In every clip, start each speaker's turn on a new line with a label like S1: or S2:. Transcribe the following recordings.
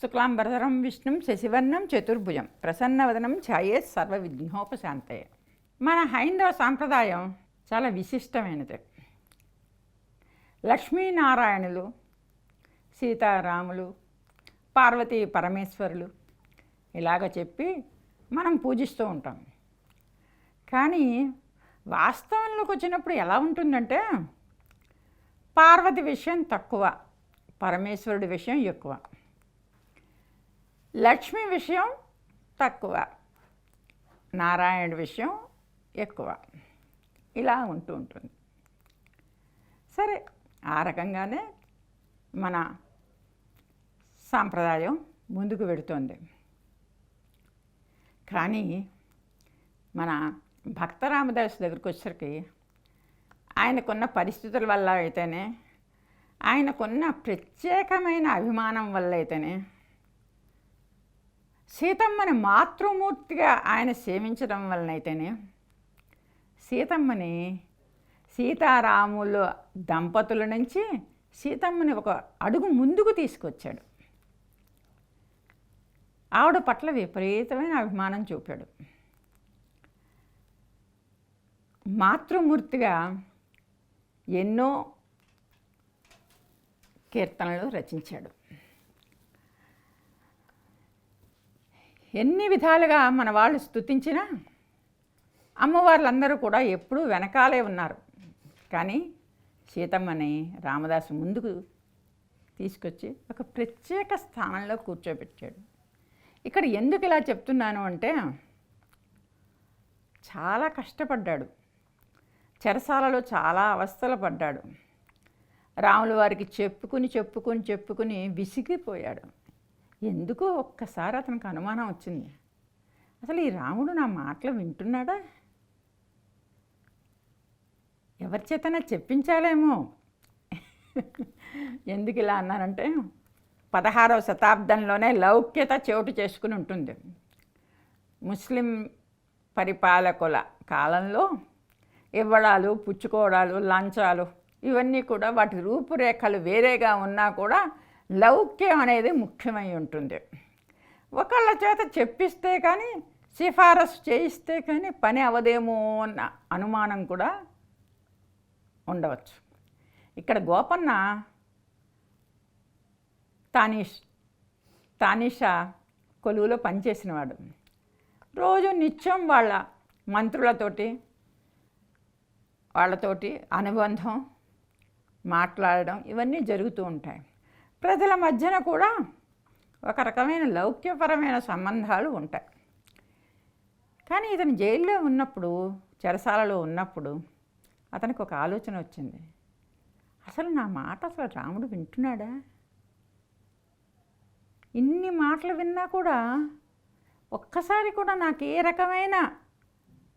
S1: శుక్లాంబరధరం విష్ణుం శశివర్ణం చతుర్భుజం ప్రసన్నవదనం ఛాయేత్ సర్వవిఘ్నోపశాంతయే. మన హైందవ సాంప్రదాయం చాలా విశిష్టమైనది. లక్ష్మీనారాయణులు, సీతారాములు, పార్వతీ పరమేశ్వరులు ఇలాగ చెప్పి మనం పూజిస్తూ ఉంటాం. కానీ వాస్తవంలోకి వచ్చినప్పుడు ఎలా ఉంటుందంటే పార్వతి విషయం తక్కువ, పరమేశ్వరుడి విషయం ఎక్కువ, లక్ష్మి విషయం తక్కువ, నారాయణుడి విషయం ఎక్కువ. ఇలా ఉంటూ ఉంటుంది. సరే, ఆ రకంగానే మన సాంప్రదాయం ముందుకు వెడుతోంది. కానీ మన భక్త రామదాసు దగ్గరికి వచ్చేసరికి ఆయనకున్న పరిస్థితుల వల్ల అయితేనే, ఆయనకున్న ప్రత్యేకమైన అభిమానం వల్ల అయితేనే, సీతమ్మని మాతృమూర్తిగా ఆయన సేవించడం వలనైతేనే సీతమ్మని సీతారాముల దంపతుల నుంచి సీతమ్మని ఒక అడుగు ముందుకు తీసుకొచ్చాడు. ఆవిడ పట్ల విపరీతమైన అభిమానం చూపాడు. మాతృమూర్తిగా ఎన్నో కీర్తనలు రచించాడు. ఎన్ని విధాలుగా మన వాళ్ళు స్తుతించినా అమ్మవార్లందరూ కూడా ఎప్పుడూ వెనకాలే ఉన్నారు. కానీ సీతమ్మని రామదాసు ముందుకు తీసుకొచ్చి ఒక ప్రత్యేక స్థానంలో కూర్చోబెట్టాడు. ఇక్కడ ఎందుకు ఇలా చెప్తున్నాను అంటే, చాలా కష్టపడ్డాడు, చెరసాలలో చాలా అవస్థలు పడ్డాడు. రాముల వారికి చెప్పుకుని విసిగిపోయాడు. ఎందుకో ఒక్కసారి అతనికి అనుమానం వచ్చింది, అసలు ఈ రాముడు నా మాటలు వింటున్నాడా, ఎవరి చేతనా చెప్పించాలేమో. ఎందుకు ఇలా అన్నానంటే, 16వ శతాబ్దంలోనే లౌక్యత చోటు చేసుకుని ఉంటుంది. ముస్లిం పరిపాలకుల కాలంలో ఇవ్వడాలు, పుచ్చుకోవడాలు, లంచాలు ఇవన్నీ కూడా వాటి రూపురేఖలు వేరేగా ఉన్నా కూడా లౌక్యం అనేది ముఖ్యమై ఉంటుంది. ఒకళ్ళ చేత చెప్పిస్తే కానీ, సిఫారసు చేయిస్తే కానీ పని అవదేమో అన్న అనుమానం కూడా ఉండవచ్చు. ఇక్కడ గోపన్న తానీషా కొలువులో పనిచేసినవాడు. రోజు నిత్యం వాళ్ళ మంత్రులతోటి వాళ్ళతోటి అనుబంధం, మాట్లాడడం ఇవన్నీ జరుగుతూ ఉంటాయి. ప్రజల మధ్యన కూడా ఒక రకమైన లౌక్యపరమైన సంబంధాలు ఉంటాయి. కానీ ఇతను జైల్లో ఉన్నప్పుడు, చెరసాలలో ఉన్నప్పుడు అతనికి ఒక ఆలోచన వచ్చింది. అసలు నా మాట అసలు రాముడు వింటున్నాడా? ఇన్ని మాటలు విన్నా కూడా ఒక్కసారి కూడా నాకు ఏ రకమైన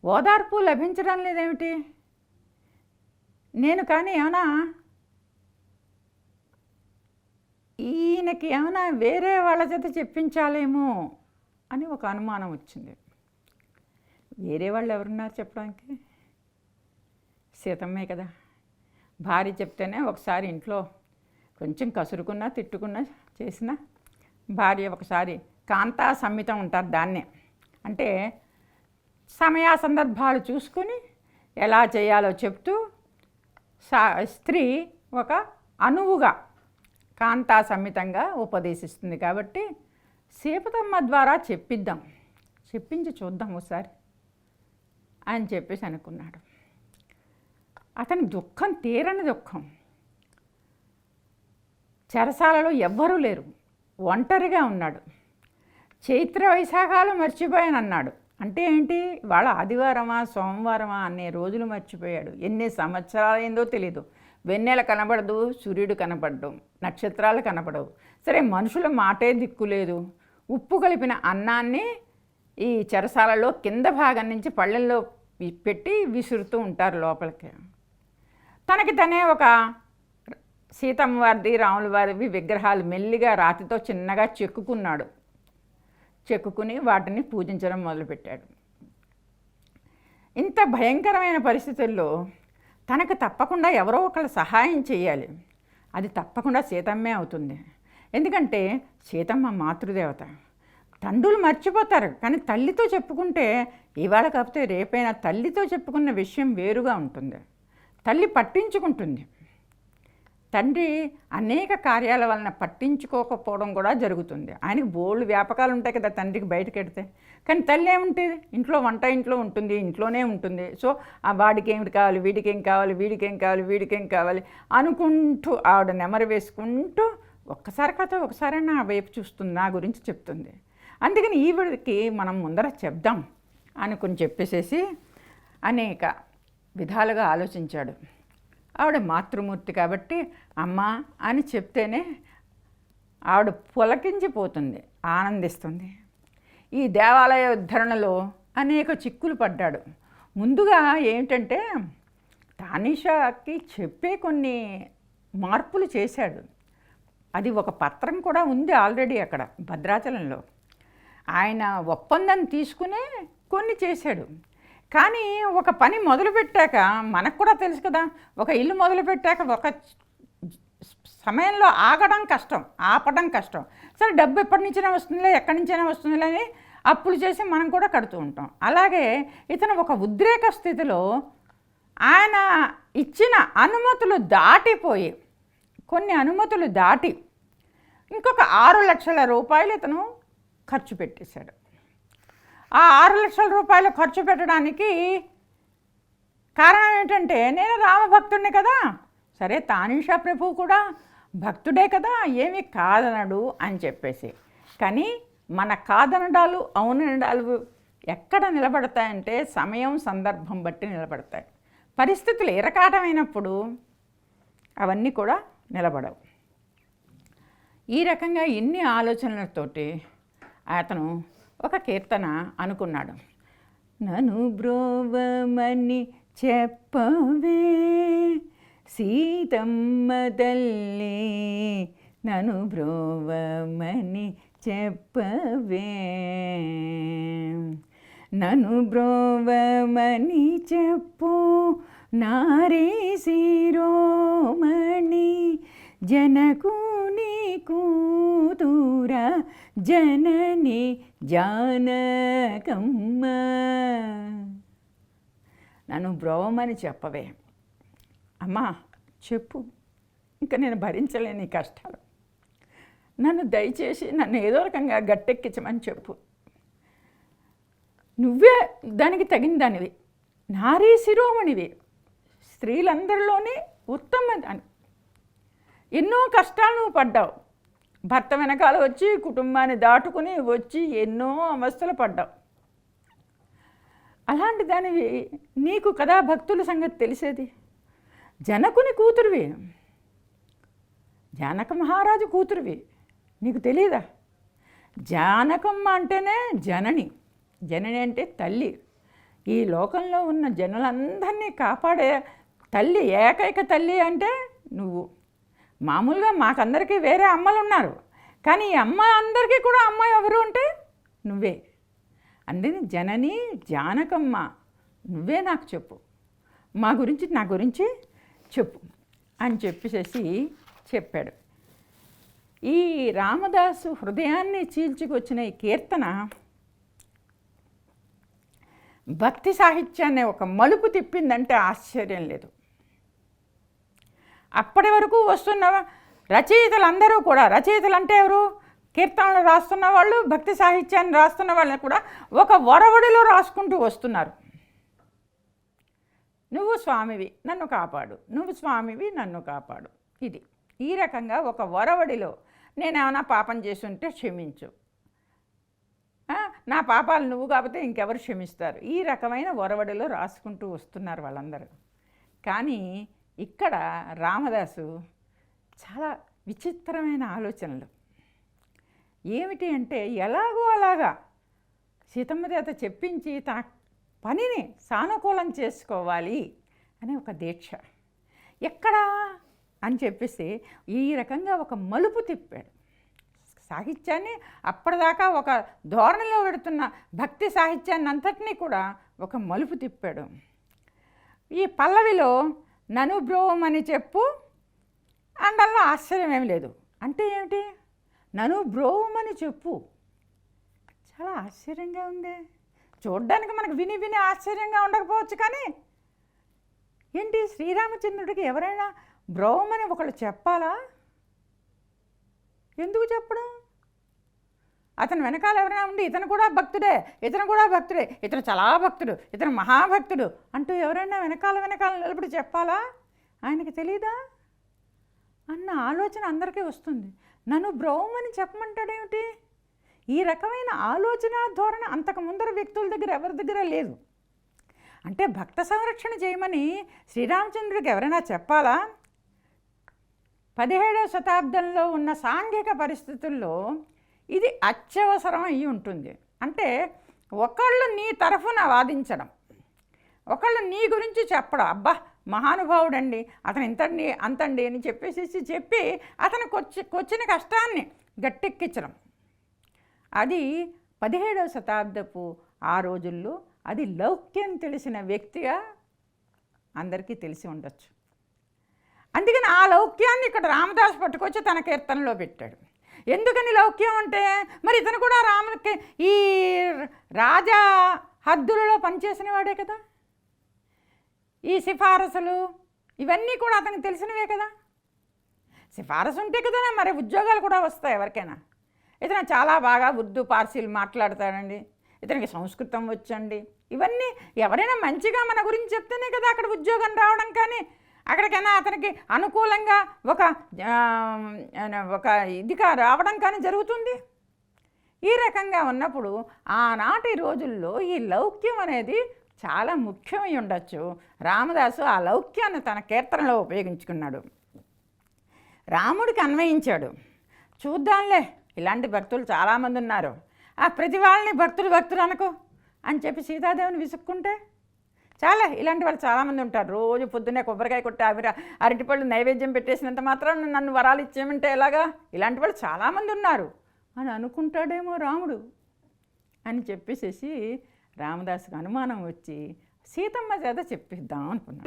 S1: ఓదార్పు లభించడం లేదేమిటి? నేను కానీ ఏమైనా ఈయనకి ఏమైనా వేరే వాళ్ళ చేత చెప్పించాలేమో అని ఒక అనుమానం వచ్చింది. వేరే వాళ్ళు ఎవరున్నారు చెప్పడానికి? సీతమ్మే కదా. భార్య చెప్తేనే ఒకసారి ఇంట్లో కొంచెం కసురుకున్నా, తిట్టుకున్నా, చేసినా భార్య ఒకసారి కాంతా సంహితం ఉంటారు దాన్నే. అంటే సమయ సందర్భాలు చూసుకుని ఎలా చేయాలో చెప్తూ స్త్రీ ఒక అణువుగా కాంతా సంహితంగా ఉపదేశిస్తుంది. కాబట్టి సీతమ్మ ద్వారా చెప్పించి చూద్దాం ఒకసారి అని చెప్పేసి అనుకున్నాడు. అతని దుఃఖం తీరని దుఃఖం. చెరసాలలో ఎవ్వరూ లేరు, ఒంటరిగా ఉన్నాడు. చైత్ర వైశాఖాలు మర్చిపోయానన్నాడు. అంటే ఏంటి, వాళ్ళ ఆదివారమా సోమవారమా అనే రోజులు మర్చిపోయాడు. ఎన్ని సంవత్సరాలైందో తెలీదు. వెన్నెల కనబడదు, సూర్యుడు కనపడడు, నక్షత్రాలు కనపడవు. సరే, మనుషుల మాటే దిక్కులేదు. ఉప్పు కలిపిన అన్నాన్ని ఈ చెరసాలలో కింద భాగం నుంచి పళ్ళెల్లో పెట్టి విసురుతూ ఉంటారు లోపలికి. తనకి తనే ఒక సీతమ్మ వారిది, రాముల వారివి విగ్రహాలు మెల్లిగా రాతితో చిన్నగా చెక్కుకుని వాటిని పూజించడం మొదలుపెట్టాడు. ఇంత భయంకరమైన పరిస్థితుల్లో తనకు తప్పకుండా ఎవరో ఒకళ్ళు సహాయం చేయాలి. అది తప్పకుండా సీతమ్మే అవుతుంది. ఎందుకంటే సీతమ్మ మాతృదేవత. తండ్రులు మర్చిపోతారు, కానీ తల్లితో చెప్పుకుంటే ఇవాళ కాకపోతే రేపైనా తల్లితో చెప్పుకున్న విషయం వేరుగా ఉంటుంది. తల్లి పట్టించుకుంటుంది. తండ్రి అనేక కార్యాల వలన పట్టించుకోకపోవడం కూడా జరుగుతుంది. ఆయనకి బోల్డ్ వ్యాపకాలు ఉంటాయి కదా తండ్రికి బయటకెడితే. కానీ తల్లి ఏముంటుంది, ఇంట్లో వంట ఇంట్లో ఉంటుంది, ఇంట్లోనే ఉంటుంది. సో వాడికి ఏమిటి కావాలి, వీడికి ఏం కావాలి, వీడికి ఏం కావాలి, వీడికి ఏం కావాలి అనుకుంటూ ఆవిడ నెమరు వేసుకుంటూ ఒక్కసారి కాదు ఒకసారి నా వైపు చూస్తుంది, నా గురించి చెప్తుంది. అందుకని ఈవిడికి మనం ముందర చెప్దాం అనుకుని చెప్పేసేసి అనేక విధాలుగా ఆలోచించాడు. ఆవిడ మాతృమూర్తి కాబట్టి అమ్మ అని చెప్తేనే ఆవిడ పులకించిపోతుంది, ఆనందిస్తుంది. ఈ దేవాలయ ఉద్ధరణలో అనేక చిక్కులు పడ్డాడు. ముందుగా ఏమిటంటే తానీషాకి చెప్పే కొన్ని మార్పులు చేశాడు. అది ఒక పత్రం కూడా ఉంది ఆల్రెడీ అక్కడ భద్రాచలంలో. ఆయన ఒప్పందం తీసుకునే కొన్ని చేశాడు. కానీ ఒక పని మొదలుపెట్టాక మనకు కూడా తెలుసు కదా, ఒక ఇల్లు మొదలుపెట్టాక ఒక సమయంలో ఆగడం కష్టం, ఆపడం కష్టం. సరే డబ్బు ఎప్పటి నుంచైనా వస్తుందిలే, ఎక్కడి నుంచైనా వస్తుందిలే అని అప్పులు చేసి మనం కూడా కడుతూ ఉంటాం. అలాగే ఇతను ఒక ఉద్రేక స్థితిలో ఆయన ఇచ్చిన అనుమతులు దాటిపోయి, కొన్ని అనుమతులు దాటి ఇంకొక 6 లక్షల రూపాయలు ఇతను ఖర్చు పెట్టేశాడు. ఆ 6 లక్షల రూపాయలు ఖర్చు పెట్టడానికి కారణం ఏంటంటే, నేను రామభక్తుడిని కదా, సరే తానీషా ప్రభు కూడా భక్తుడే కదా, ఏమీ కాదనడు అని చెప్పేసి. కానీ మన కాదనడాలు అవునడాలు ఎక్కడ నిలబడతాయంటే సమయం సందర్భం బట్టి నిలబడతాయి. పరిస్థితులు ఇరకాటమైనప్పుడు అవన్నీ కూడా నిలబడవు. ఈ రకంగా ఇన్ని ఆలోచనలతోటి అతను ఒక కీర్తన అనుకున్నాడు. నను బ్రోవమని చెప్పవే సీతమ్మ తల్లి, నను బ్రోవమని చెప్పవే, నను బ్రోవమని చెప్పు నారీ శిరోమణి, జనకుని కూతుర జనని జానకమ్మ. నన్ను బ్రోవమని చెప్పవే, అమ్మా చెప్పు, ఇంకా నేను భరించలేని కష్టాలు, నన్ను దయచేసి నన్ను ఏదో రకంగా గట్టెక్కించమని చెప్పు. నువ్వే దానికి తగిన దానివి, నారీ శిరోమణివి, స్త్రీలందరిలోనే ఉత్తమ దాని. ఎన్నో కష్టాలు నువ్వు పడ్డావు, భర్త వెనకాల వచ్చి కుటుంబాన్ని దాటుకుని వచ్చి ఎన్నో అవస్థలు పడ్డావు. అలాంటి దానివి నీకు కదా భక్తుల సంగతి తెలిసేది. జనకుని కూతురువి, జానక మహారాజు కూతురువి, నీకు తెలియదా? జానకమ్మ అంటేనే జనని, జనని అంటే తల్లి. ఈ లోకంలో ఉన్న జనులందరినీ కాపాడే తల్లి, ఏకైక తల్లి అంటే నువ్వు. మామూలుగా మాకందరికీ వేరే అమ్మలు ఉన్నారు, కానీ ఈ అమ్మ అందరికీ కూడా అమ్మ ఎవరు అంటే నువ్వే. అందుకని జనని జానకమ్మ నువ్వే నాకు చెప్పు, మా గురించి నా గురించి చెప్పు అని చెప్పేసి చెప్పాడు. ఈ రామదాసు హృదయాన్ని చీల్చుకొచ్చిన ఈ కీర్తన భక్తి సాహిత్యాన్ని ఒక మలుపు తిప్పిందంటే ఆశ్చర్యం లేదు. అప్పటి వరకు వస్తున్న రచయితలందరూ కూడా, రచయితలు అంటే ఎవరు? కీర్తనలు రాస్తున్న వాళ్ళు, భక్తి సాహిత్యాన్ని రాస్తున్న వాళ్ళని కూడా ఒక ఒరవడిలో రాసుకుంటూ వస్తున్నారు. నువ్వు స్వామివి నన్ను కాపాడు, నువ్వు స్వామివి నన్ను కాపాడు. ఇది ఈ రకంగా ఒక ఒరవడిలో నేనేమైనా పాపం చేసి ఉంటే క్షమించు, నా పాపాలు నువ్వు కాకపోతే ఇంకెవరు క్షమిస్తారు, ఈ రకమైన ఒరవడిలో రాసుకుంటూ వస్తున్నారు వాళ్ళందరూ. కానీ ఇక్కడ రామదాసు చాలా విచిత్రమైన ఆలోచనలు. ఏమిటి అంటే, ఎలాగో అలాగా సీతమ్మ చేత చెప్పించి తన పనిని సానుకూలం చేసుకోవాలి అనే ఒక దీక్ష. ఎక్కడా అని చెప్పేసి ఈ రకంగా ఒక మలుపు తిప్పాడు సాహిత్యాన్ని. అప్పటిదాకా ఒక ధోరణిలో పెడుతున్న భక్తి సాహిత్యాన్ని అంతటినీ కూడా ఒక మలుపు తిప్పాడు. ఈ పల్లవిలో నను బ్రోవమని చెప్పు అనడంలో ఆశ్చర్యం ఏమి లేదు. అంటే ఏమిటి? నన్ను బ్రోవమని చెప్పు. చాలా ఆశ్చర్యంగా ఉంది. చూడ్డానికి మనకు విని విని ఆశ్చర్యంగా ఉండకపోవచ్చు, కానీ ఏంటి శ్రీరామచంద్రుడికి ఎవరైనా బ్రోవమని ఒకళ్ళు చెప్పాలా? ఎందుకు చెప్పడం? అతను వెనకాల ఎవరైనా ఉండి ఇతను కూడా భక్తుడే, ఇతను కూడా భక్తుడే, ఇతను చాలా భక్తుడు, ఇతను మహాభక్తుడు అంటూ ఎవరైనా వెనకాల నిలబడి చెప్పాలా? ఆయనకి తెలీదా అన్న ఆలోచన అందరికీ వస్తుంది. నన్ను బ్రోవమని చెప్పమంటాడేమిటి? ఈ రకమైన ఆలోచన ధోరణి అంతకు ముందర వ్యక్తుల దగ్గర ఎవరి దగ్గర లేదు. అంటే భక్త సంరక్షణ చేయమని శ్రీరామచంద్రుడికి ఎవరైనా చెప్పాలా? 17వ శతాబ్దంలో ఉన్న సాంఘిక పరిస్థితుల్లో ఇది అత్యవసరం అయి ఉంటుంది. అంటే ఒకళ్ళు నీ తరఫున వాదించడం, ఒకళ్ళు నీ గురించి చెప్పడం, అబ్బా మహానుభావుడండి, అతను ఇంతండి అంతండి అని చెప్పి అతనికి వచ్చిన కష్టాన్ని గట్టెక్కించడం, అది 17వ శతాబ్దపు ఆ రోజుల్లో అది లౌక్యం తెలిసిన వ్యక్తిగా అందరికీ తెలిసి ఉండొచ్చు. అందుకని ఆ లౌక్యాన్ని ఇక్కడ రామదాసు పట్టుకొచ్చి తన కీర్తనలో పెట్టాడు. ఎందుకని లౌక్యం అంటే, మరి ఇతను కూడా రాముడికి ఈ రాజా హద్దులలో పనిచేసిన వాడే కదా, ఈ సిఫారసులు ఇవన్నీ కూడా అతనికి తెలిసినవే కదా. సిఫారసు ఉంటే కదా మరి ఉద్యోగాలు కూడా వస్తాయి ఎవరికైనా. ఇతను చాలా బాగా ఉర్దూ పార్సీలు మాట్లాడతాడండి, ఇతనికి సంస్కృతం వచ్చండి, ఇవన్నీ ఎవరైనా మంచిగా మన గురించి చెప్తేనే కదా అక్కడ ఉద్యోగం రావడం, కానీ అక్కడికైనా అతనికి అనుకూలంగా ఒక ఇదిగా రావడం కానీ జరుగుతుంది. ఈ రకంగా ఉన్నప్పుడు ఆనాటి రోజుల్లో ఈ లౌక్యం అనేది చాలా ముఖ్యమై ఉండొచ్చు. రామదాసు ఆ లౌక్యాన్ని తన కీర్తనలో ఉపయోగించుకున్నాడు, రాముడికి అన్వయించాడు. చూద్దాంలే, ఇలాంటి భక్తులు చాలామంది ఉన్నారు, ఆ ప్రతి వాళ్ళని భక్తుడు అనుకో అని చెప్పి సీతాదేవిని విసుక్కుంటే చాలా ఇలాంటి వాళ్ళు చాలామంది ఉంటారు. రోజు పొద్దున్నే కొబ్బరికాయ కొట్టి అరటిపళ్ళు నైవేద్యం పెట్టేసినంత మాత్రం నన్ను వరాలు ఇచ్చేయమంటే ఎలాగా, ఇలాంటి వాళ్ళు చాలామంది ఉన్నారు అని అనుకుంటాడేమో రాముడు అని చెప్పేసేసి రామదాసుకు అనుమానం వచ్చి సీతమ్మ చేత చెప్పిద్దాం అనుకున్నాడు.